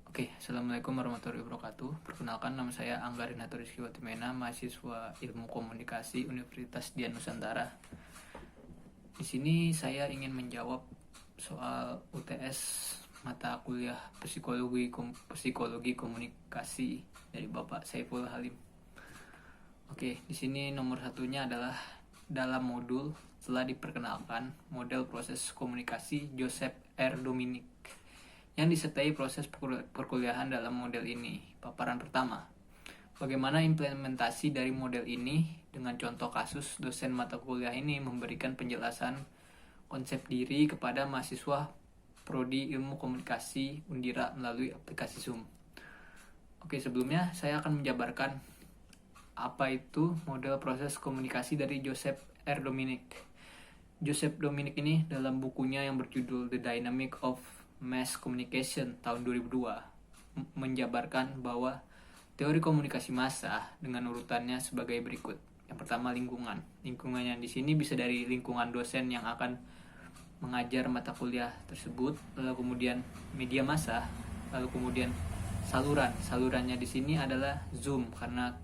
Assalamualaikum warahmatullahi wabarakatuh. Perkenalkan, nama saya Angga Rinato Rizky Watimena, mahasiswa Ilmu Komunikasi Universitas Dian Nusantara. Di sini saya ingin menjawab soal UTS mata kuliah Psikologi Komunikasi dari Bapak Saiful Halim. Di sini nomor satunya adalah dalam modul telah diperkenalkan model proses komunikasi Joseph R. Dominic yang disertai proses perkuliahan dalam model ini. Paparan pertama, bagaimana implementasi dari model ini dengan contoh kasus dosen mata kuliah ini memberikan penjelasan konsep diri kepada mahasiswa Prodi Ilmu Komunikasi Undira melalui aplikasi Zoom. Sebelumnya saya akan menjabarkan apa itu model proses komunikasi dari Joseph R. Dominic. Joseph Dominic ini dalam bukunya yang berjudul The Dynamic of Mass Communication tahun 2002 menjabarkan bahwa teori komunikasi massa dengan urutannya sebagai berikut. Yang pertama, lingkungan. Lingkungan yang di sini bisa dari lingkungan dosen yang akan mengajar mata kuliah tersebut, lalu kemudian media massa, lalu kemudian saluran. Salurannya di sini adalah Zoom karena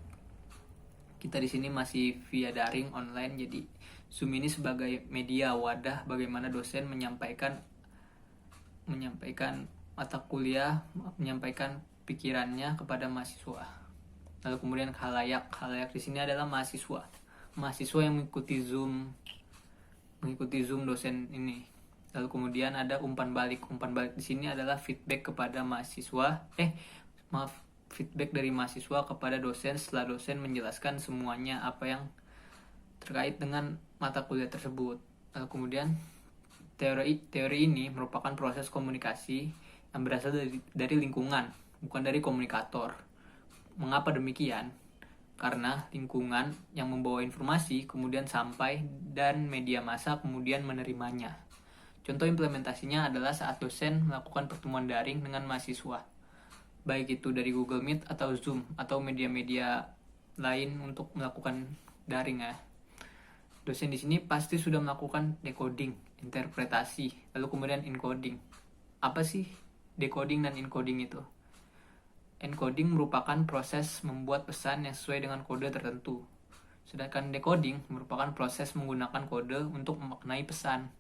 kita di sini masih via daring online, jadi Zoom ini sebagai media wadah bagaimana dosen menyampaikan mata kuliah, menyampaikan pikirannya kepada mahasiswa. Lalu kemudian khalayak di sini adalah mahasiswa yang mengikuti Zoom dosen ini. Lalu kemudian ada umpan balik di sini adalah feedback kepada feedback dari mahasiswa kepada dosen setelah dosen menjelaskan semuanya apa yang terkait dengan mata kuliah tersebut. Lalu kemudian teori ini merupakan proses komunikasi yang berasal dari lingkungan, bukan dari komunikator. Mengapa demikian? Karena lingkungan yang membawa informasi kemudian sampai dan media massa kemudian menerimanya. Contoh implementasinya adalah saat dosen melakukan pertemuan daring dengan mahasiswa, baik itu dari Google Meet atau Zoom atau media-media lain untuk melakukan daring ya. Dosen di sini pasti sudah melakukan decoding, interpretasi, lalu kemudian encoding. Apa sih decoding dan encoding itu? Encoding merupakan proses membuat pesan yang sesuai dengan kode tertentu. Sedangkan decoding merupakan proses menggunakan kode untuk memaknai pesan.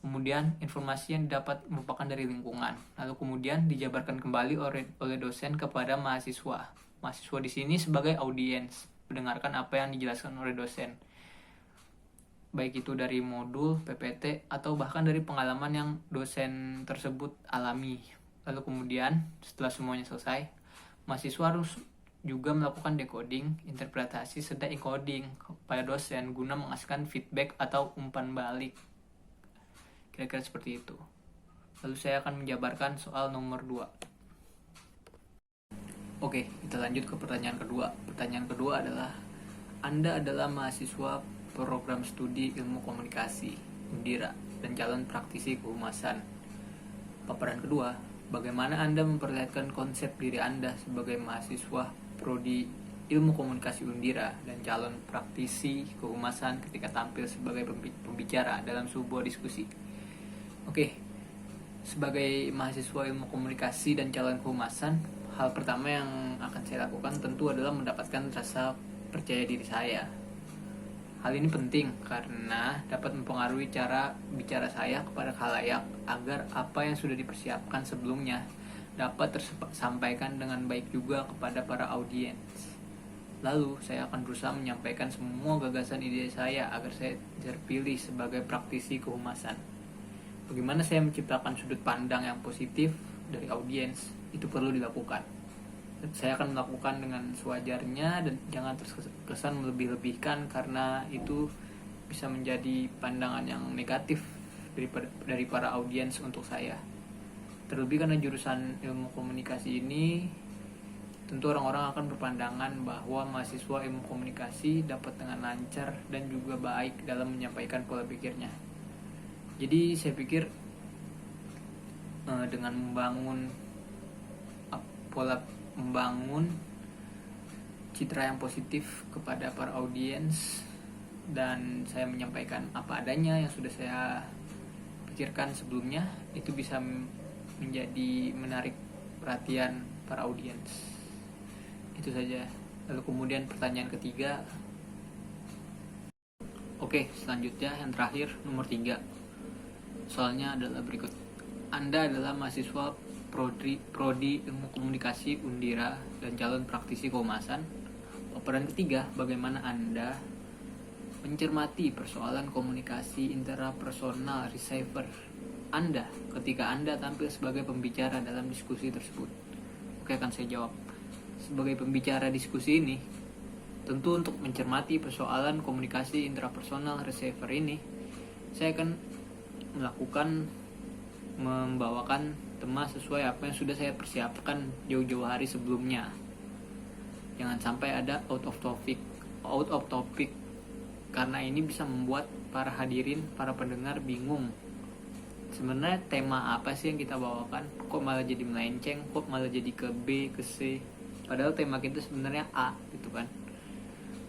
Kemudian informasi yang didapat merupakan dari lingkungan, lalu kemudian dijabarkan kembali oleh dosen kepada mahasiswa. Mahasiswa di sini sebagai audiens, mendengarkan apa yang dijelaskan oleh dosen, baik itu dari modul, PPT, atau bahkan dari pengalaman yang dosen tersebut alami. Lalu kemudian setelah semuanya selesai, mahasiswa harus juga melakukan decoding, interpretasi, serta encoding kepada dosen guna menghasilkan feedback atau umpan balik. Kira-kira seperti itu. Lalu saya akan menjabarkan soal nomor 2. Kita lanjut ke pertanyaan kedua. Pertanyaan kedua adalah, Anda adalah mahasiswa program studi Ilmu Komunikasi Undira dan calon praktisi kehumasan. Paparan kedua, bagaimana Anda memperlihatkan konsep diri Anda sebagai mahasiswa Prodi Ilmu Komunikasi Undira dan calon praktisi kehumasan ketika tampil sebagai pembicara dalam sebuah diskusi. Sebagai mahasiswa Ilmu Komunikasi dan calon kehumasan, hal pertama yang akan saya lakukan tentu adalah mendapatkan rasa percaya diri saya. Hal ini penting karena dapat mempengaruhi cara bicara saya kepada khalayak agar apa yang sudah dipersiapkan sebelumnya dapat tersampaikan dengan baik juga kepada para audiens. Lalu saya akan berusaha menyampaikan semua gagasan ide saya agar saya terpilih sebagai praktisi kehumasan. Bagaimana saya menciptakan sudut pandang yang positif dari audiens, itu perlu dilakukan. Saya akan melakukan dengan sewajarnya dan jangan terkesan melebih-lebihkan karena itu bisa menjadi pandangan yang negatif dari para audiens untuk saya. Terlebih karena jurusan ilmu komunikasi ini tentu orang-orang akan berpandangan bahwa mahasiswa ilmu komunikasi dapat dengan lancar dan juga baik dalam menyampaikan pola pikirnya. Jadi saya pikir dengan membangun citra yang positif kepada para audiens dan saya menyampaikan apa adanya yang sudah saya pikirkan sebelumnya, itu bisa menjadi menarik perhatian para audiens. Itu saja. Lalu kemudian pertanyaan ketiga. Oke, selanjutnya yang terakhir, nomor 3. Soalnya adalah berikut. Anda adalah mahasiswa Prodi Ilmu Komunikasi Undira dan calon praktisi kehumasan. Operan ketiga, bagaimana Anda mencermati persoalan komunikasi intrapersonal receiver Anda ketika Anda tampil sebagai pembicara dalam diskusi tersebut. Oke, akan saya jawab. Sebagai pembicara diskusi ini, tentu untuk mencermati persoalan komunikasi intrapersonal receiver ini, saya akan membawakan tema sesuai apa yang sudah saya persiapkan jauh-jauh hari sebelumnya. Jangan sampai ada out of topic, karena ini bisa membuat para hadirin, para pendengar bingung. Sebenarnya tema apa sih yang kita bawakan? Kok malah jadi melenceng? Kok malah jadi ke B, ke C? Padahal tema kita sebenarnya A, gitu kan.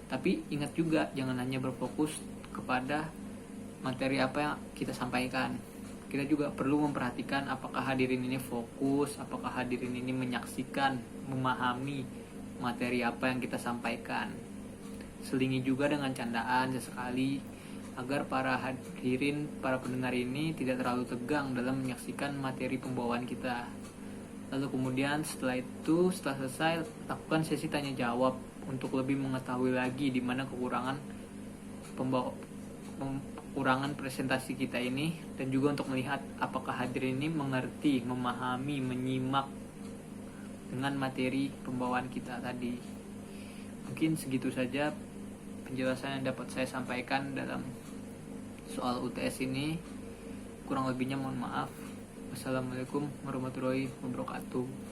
Tapi ingat juga, jangan hanya berfokus kepada materi apa yang kita sampaikan. Kita juga perlu memperhatikan apakah hadirin ini fokus, apakah hadirin ini menyaksikan, memahami materi apa yang kita sampaikan. Selingi juga dengan candaan sesekali, agar para hadirin, para pendengar ini tidak terlalu tegang dalam menyaksikan materi pembawaan kita. Lalu kemudian setelah selesai, lakukan sesi tanya jawab untuk lebih mengetahui lagi di mana kekurangan presentasi kita ini, dan juga untuk melihat apakah hadirin ini mengerti, memahami, menyimak dengan materi pembawaan kita tadi. Mungkin segitu saja penjelasan yang dapat saya sampaikan dalam soal UTS ini. Kurang lebihnya mohon maaf. Wassalamualaikum warahmatullahi wabarakatuh.